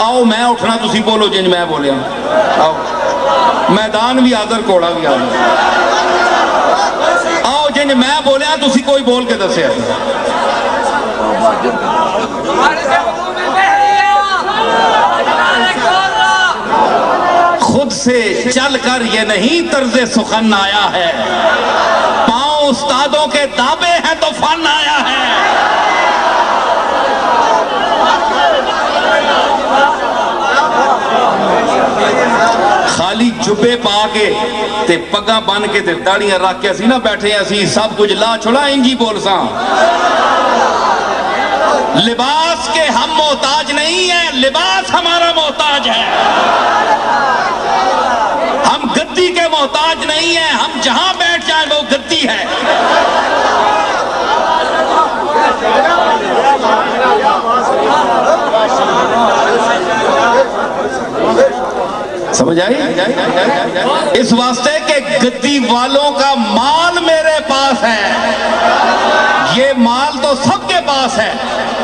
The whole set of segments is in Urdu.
آؤ میں اٹھنا تسی بولو جنج میں بولیا آؤ میدان بھی حاضر کوڑا بھی حاضر آؤ جنج میں بولیا تسی کوئی بول کے دسے خود سے چل کر یہ نہیں طرز سخن آیا ہے پاؤں استادوں کے دابے ہیں تو فن آیا ہے خالی جبے پا کے تے پگاں بن کے تے داڑیاں رکھ کے اسی نہ بیٹھے اسی سب کچھ لا چھوڑا انجی بول ساں لباس کے ہم محتاج نہیں ہیں لباس ہمارا محتاج ہے ہم گدی کے محتاج نہیں ہیں ہم جہاں بیٹھ جائیں وہ گدی ہے سمجھ آئی اس واسطے کہ گدی والوں کا مال میرے پاس ہے یہ مال تو سب کے پاس ہے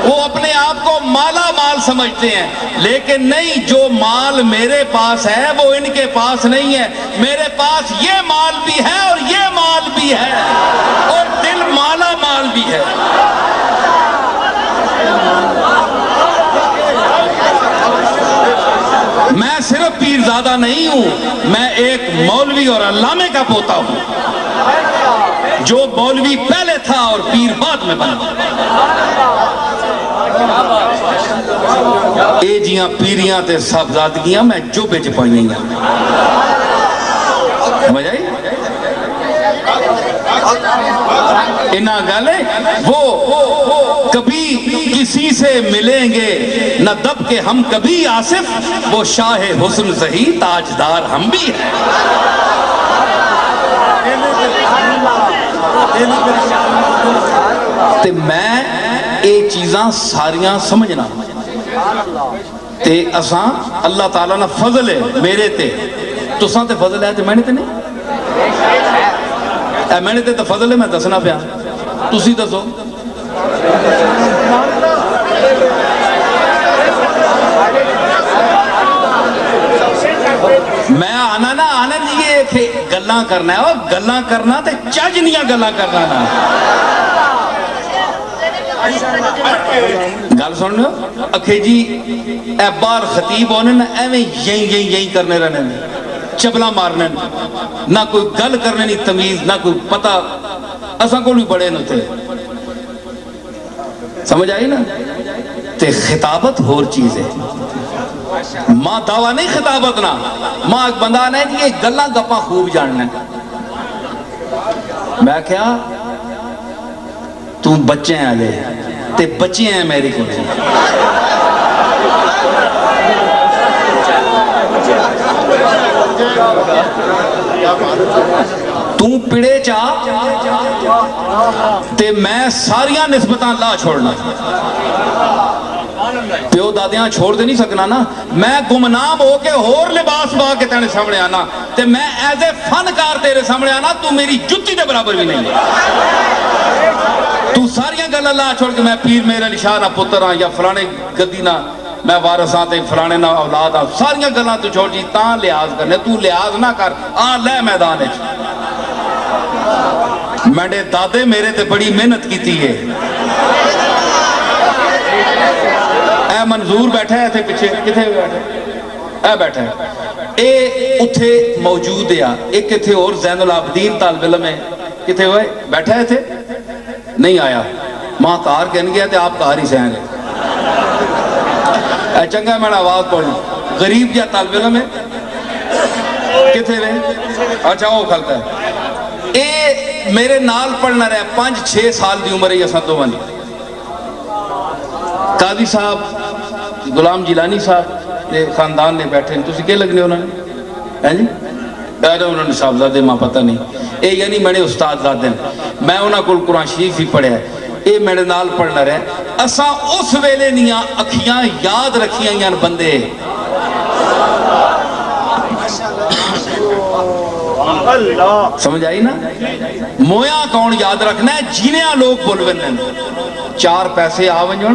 وہ اپنے آپ کو مالا مال سمجھتے ہیں لیکن نہیں جو مال میرے پاس ہے وہ ان کے پاس نہیں ہے میرے پاس یہ مال بھی ہے اور یہ مال بھی ہے اور دل مالا مال بھی ہے میں صرف پیرزادہ نہیں ہوں میں ایک مولوی اور علامے کا پوتا ہوں جو مولوی پہلے تھا اور پیر بعد میں بنا اے جیاں پیریاں تے صاحبزادگیاں میں جو بیچ پائیں گا سمجھ آئی انہاں گالے وہ کبھی کسی سے ملیں گے نہ دب کے ہم کبھی آصف وہ شاہ حسن زہی تاجدار ہم بھی ہیں تے میں اے چیزاں ساریاں سمجھنا تے اساں اللہ تعالیٰ نہ فضل ہے میرے تے تو ساں تے فضل ہے تے میں نے تے نہیں اے میں نے تے فضل ہے میں دسنا پیا تسی دسو میں آنا نا آنا یہ گلاں کرنا ہے وہ گلاں کرنا تے چاجنیاں گلاں کرنا نا گل سن رہے ہو اکھے جی اے بار خطیب ہونے نا ایویں یہی کرنے رہنے چبلا مارنے نہ کوئی گل کرنے نہیں تمیز نہ کوئی پتہ اساں کو نہیں بڑے نہ تھے سمجھ آئی نا تے خطابت ہور چیز ہے ماں دعویٰ نہیں خطابت نا ماں ایک بندہ نہیں کہ یہ گلاں گپاں خوب جاننا میں کیا تم بچے ہیں لے تے بچے ہیں میری کو تم پڑے چاہ تے میں ساریاں نسبتاں لا چھوڑنا پیو دادیاں چھوڑ دے نہیں سکنا نا میں گمنام ہو کے اور لباس با کے تیرے سامنے آنا تے میں ایز اے فنکار تیرے سامنے آنا تو میری جتی دے برابر بھی نہیں تو ساریاں گل اللہ چھوڑ کے میں پیر میرے علی شاہ نہ پتر ہاں یا فلانے گدی نہ میں وارث ہاں تے فلانے نہ اولاد ہاں ساریاں گلاں تو چھوڑ جی تاں لحاظ کرنے تو لحاظ نہ کر آ لے میدان ہے میرے دادے میرے تے بڑی محنت کی تھی ہے اے منظور بیٹھا ہے تھے پیچھے کتھے بیٹھے اے بیٹھا ہے اے اتھے موجود ہے ایک کتھے اور زین العابدین طالب علم ہے کتھے ہوئے بیٹھا ہے تھے نہیں آیا ماں کار کہنے گیا تھے آپ کار ہی سے آئیں گے اے چنگا میں نے آواز پڑھیں غریب یا طالب علم ہے کتھے ہوئے اچھا وہ کھلتا ہے اے میرے نال پڑھنا رہے 5-6 سال دی عمر ہے یہ ساتھ دو بنی قاضی صاحب غلام جیلانی صاحب خاندان نے بیٹھے ہیں تو اسی کیا لگنے انہوں نے جی انہوں نے صاحبزادے ماں پتہ نہیں اے یعنی میں نے استاد زادے میں انہوں کو قرآن شریف ہی پڑھے ہے اے میرے نال پڑھنا رہے اساں اس ویلے نیاں اکھیاں یاد رکھیاں یان بندے سمجھ آئی نا مویاں کون یاد رکھنا ہے جینیاں لوگ بول بندے 4 پیسے آونجن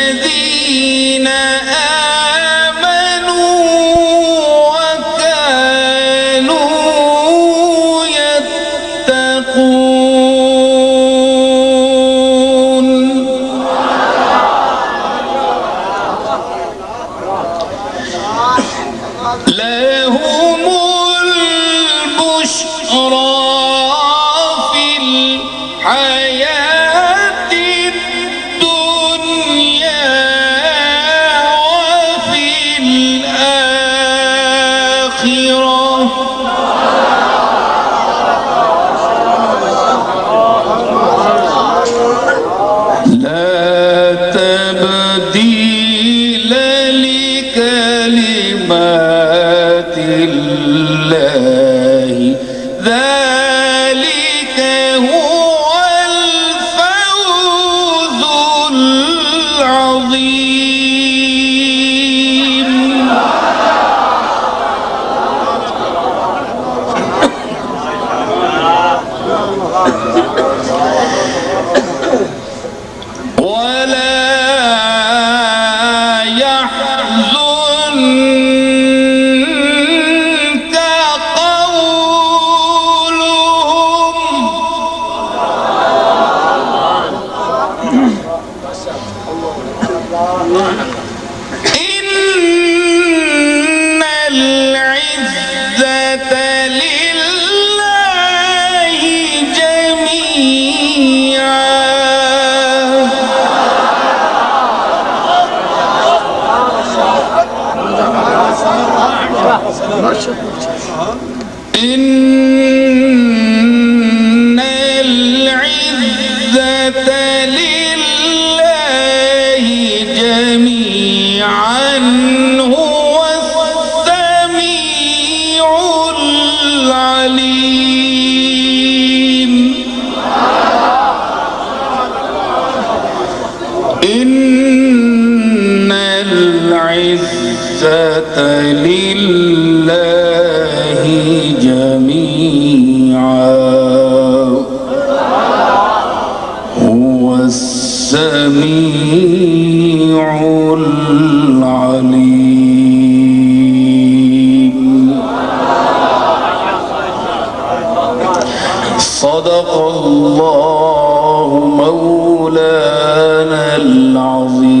الذين آمنوا وكانوا يتقون لهم البشرى في الحياة الدنيا وفي الآخرة لا تبديل لكلمات الله ذلك هو الفوز العظيم. ولا يحزنك قولهم إن العزة لله جميعا. إن العزة لله جميعا هو السميع العليم. إن العزة لله جميعا هو السميع العليم. صدق الله مولانا العظيم.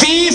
30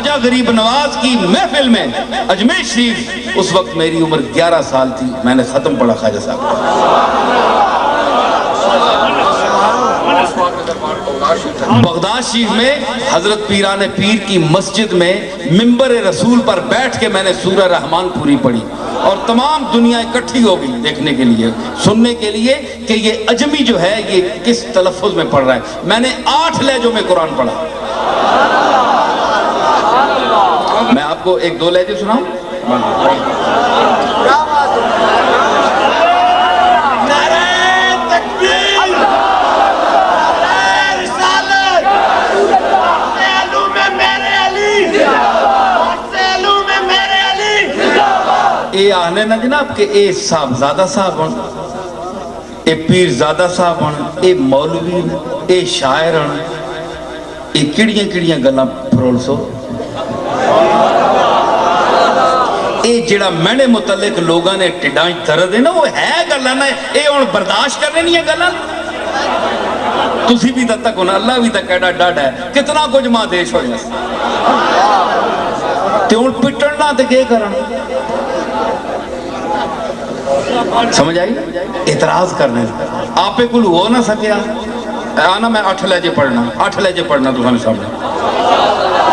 خواجہ غریب نواز کی محفل میں اجمیر شریف، اس وقت میری عمر 11 سال تھی، میں نے ختم پڑھا خواجہ صاحب۔ بغداد شریف میں حضرت پیران پیر کی مسجد میں منبر رسول پر بیٹھ کے میں نے سورہ رحمان پوری پڑھی، اور تمام دنیا اکٹھی ہو گئی دیکھنے کے لیے، سننے کے لیے کہ یہ اجمی جو ہے یہ کس تلفظ میں پڑھ رہا ہے۔ میں نے 8 لہجوں میں قرآن پڑھا۔ میں آپ کو 1-2 لہجے سناؤں؟ اے آنے نا جناب کہ اے صاحبزادہ صاحب ہن، اے پیرزادہ صاحب ہن، اے مولوی ہن، اے شاعر ہن، اے کڑیاں کڑیاں گلاں پرول سو۔ اے جڑا مینے متعلق لوگاں نے ٹڈاں درد ہے نا، وہ ہے گلاں نا، اے ہن برداشت کرنے نہیں ہے گلاں۔ تسی بھی تک ہونا، اللہ بھی تک ایڈا ڈاڈ ہے، کتنا کچھ ماں دیش ہو جائے تے ہن پٹڑنا تے کیا کرنا؟ سمجھ آئی؟ اعتراض کرنے آپ پہ کل ہو نہ سکیا آنا۔ میں 8 لہجے پڑھنا، 8 لہجے پڑھنا تو سامنے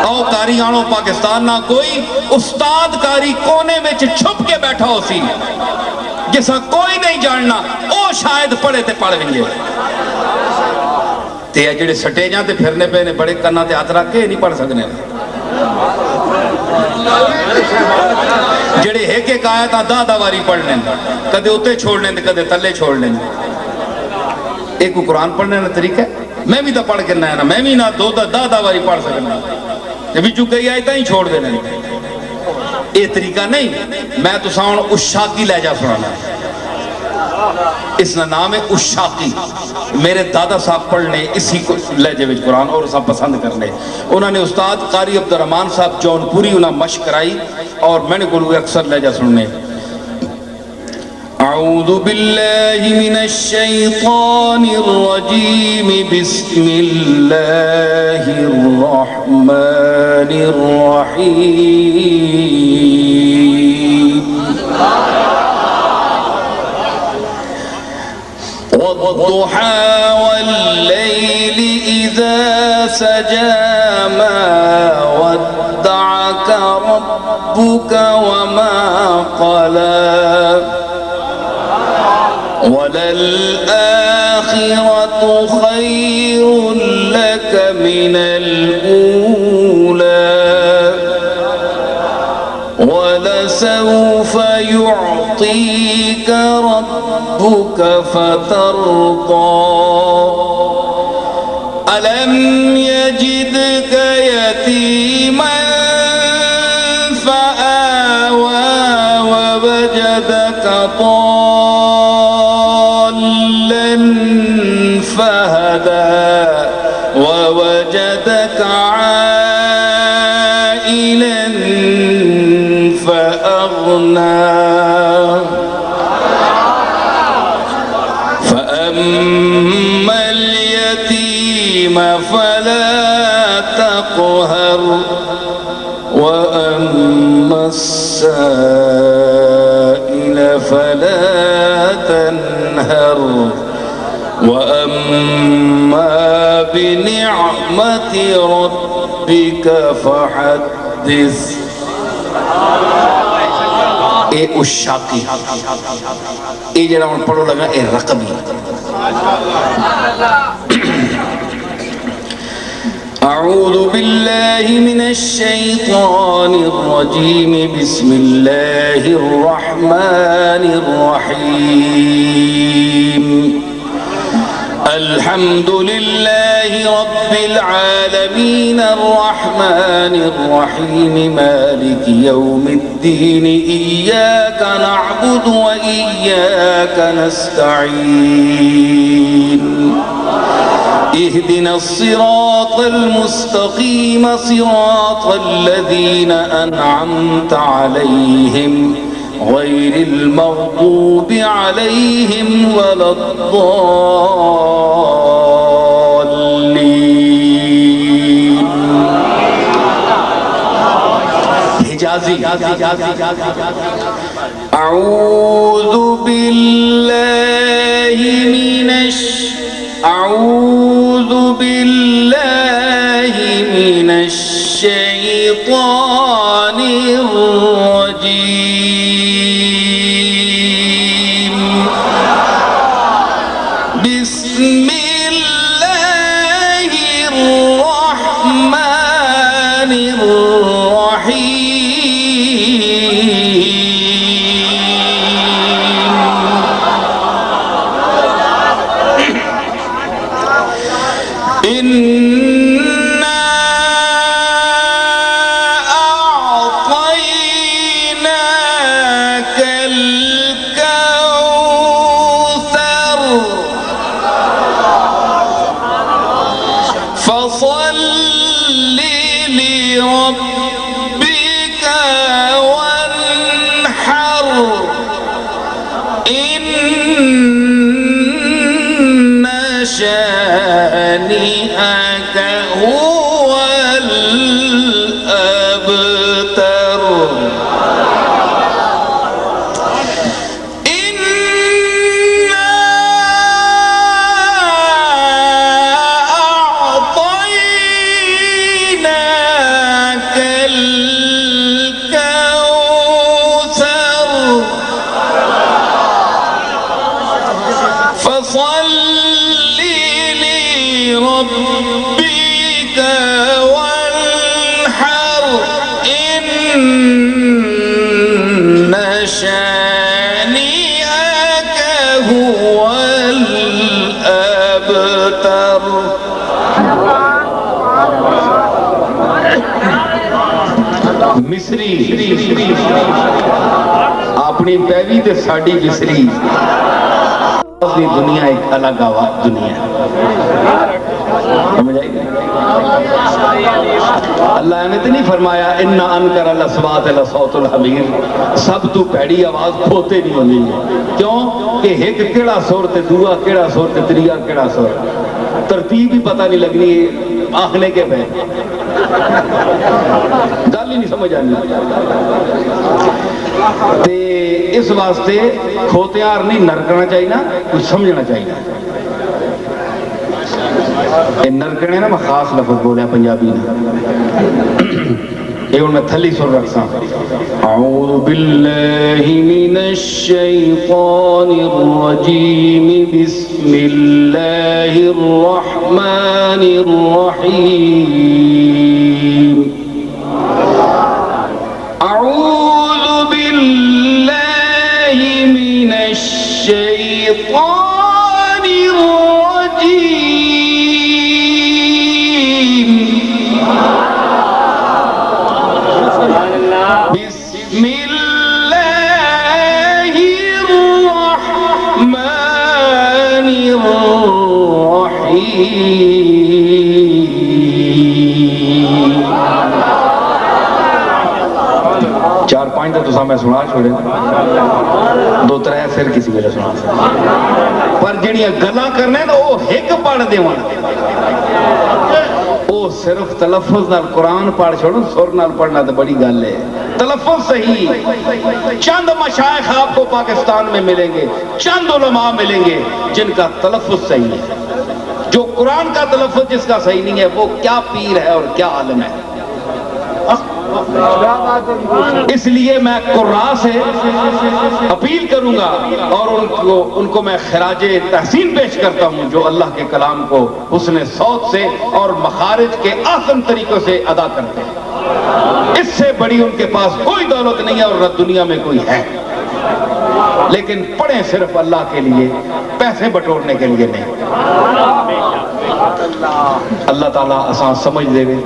آؤ کاری آنو پاکستان نہ کوئی استاد کاری کونے میں چھپ کے بیٹھا ہو سی جیسا کوئی نہیں جاننا، او شاید پڑھے تے پڑھ گئے تے جڑے سٹے جاں تے پھرنے پہ نے بڑے کرنا تے ہاتھ رکھ کے نہیں پڑھ سکنے، جڑے ایک آیت دہ واری پڑھ لیں، کدے اتے چھوڑ لیں کدے تلے چھوڑ لیں۔ ایک کو قرآن پڑھنے کا طریقہ ہے، میں بھی تو پڑھ کے نہ ہے نا، میں بھی نہ 10 واری پڑھ سکنا، جب چکے آئے ہی چھوڑ دینا۔ یہ طریقہ نہیں۔ میں تو ساؤن اشاقی لہجہ سنانا، اس کا نام ہے اشاقی۔ میرے دادا صاحب پڑھنے اسی لہجے میں قرآن اور سب پسند کرنے، انہوں نے استاد قاری عبدالرحمان صاحب جون پوری انہوں نے مشق کرائی اور میں نے کو اکثر لہجہ سننے۔ اعوذ باللہ من الشیطان الرجیم، بسم اللہ الرحمن الرحیم۔ والضحى والليل إذا سجى ما ودعك ربك وما قلى وللآخرة خير لك من الأولى ولسوف يعطيك ربك فترضى ألم يجدك يتيما فآوى ووجدك ضالا فهدى ووجدك عائلا فأغنى فأما اليتيم فلا تقهر وأما السائل فلا تنهر وأما بنعمة ربك فحدث۔ اے اشاقی، اے جڑا ہن پڑھو لگا اے رقمی۔ اعوذ باللہ من الشیطان الرجیم، بسم اللہ الرحمن الرحیم۔ الحمد لله رب العالمين الرحمن الرحيم مالك يوم الدين إياك نعبد وإياك نستعين اهدنا الصراط المستقيم صراط الذين أنعمت عليهم غير المغضوب عليهم ولا الضالين۔ حجازی. اعوذ باللہ من الشیطان الرجیم. بسم اللہ الرحمن الرحیم. إنا أعطيناك الكوثر فصل لربك وانحر إن شانئك هو الأبتر. إنا أعطيناك الكوثر فصل لربك وانحر إن شانئك هو الأبتر. مصری اپنی پیوی تے ساڈی مصری اپنی دنیا ایک الگ دنیا ہے. سمجھ آئی؟ اللہ نے تو نہیں فرمایا اِنَّ أَنْكَرَ الْأَصْوَاتِ لَصَوْتُ الْحَمِيرِ. سب تو پیڑی آواز کھوتے نہیں ہونی. کیوں کہ ایک کیڑا سور تے دوسرا کیڑا سور تے تیسرا کیڑا سور, ترتیب ہی پتہ نہیں لگنی آخنے کے پہ گل ہی نہیں سمجھ آنی. تے اس واسطے کھوتیار نہیں نرکنا چاہیے نا, کچھ سمجھنا چاہیے. نرکنے نا میں خاص لفظ بولیا پنجابی نے, یہ میں تھلی سر رکھسا. اعوذ باللہ من الشیطان الرجیم بسم اللہ الرحمن الرحیم. اعوذ باللہ من الشیطان الرجیم. بسم اللہ الرحمن الرحیم. 4-5 تو میں سنا چھوڑے, 2-3 پھر کسی ویلے سنا پر جڑیاں گلاں کرنے نا وہ ایک پڑھ دیوان. وہ صرف تلفظ نال قرآن پڑھ چھوڑو, سر نال پڑھنا تو بڑی گل ہے. تلفظ صحیح, چند مشائخ آپ کو پاکستان میں ملیں گے, چند علماء ملیں گے جن کا تلفظ صحیح ہے. جو قرآن کا تلفظ جس کا صحیح نہیں ہے وہ کیا پیر ہے اور کیا عالم ہے. اس لیے میں قراء سے اپیل کروں گا اور ان کو میں خراج تحسین پیش کرتا ہوں جو اللہ کے کلام کو حسن صوت سے اور مخارج کے احسن طریقوں سے ادا کرتے ہیں. اس سے بڑی ان کے پاس کوئی دولت نہیں ہے اور نہ دنیا میں کوئی ہے, لیکن پڑھیں صرف اللہ کے لیے, پیسے بٹورنے کے لیے نہیں. اللہ تعالیٰ آسان سمجھ دے گے.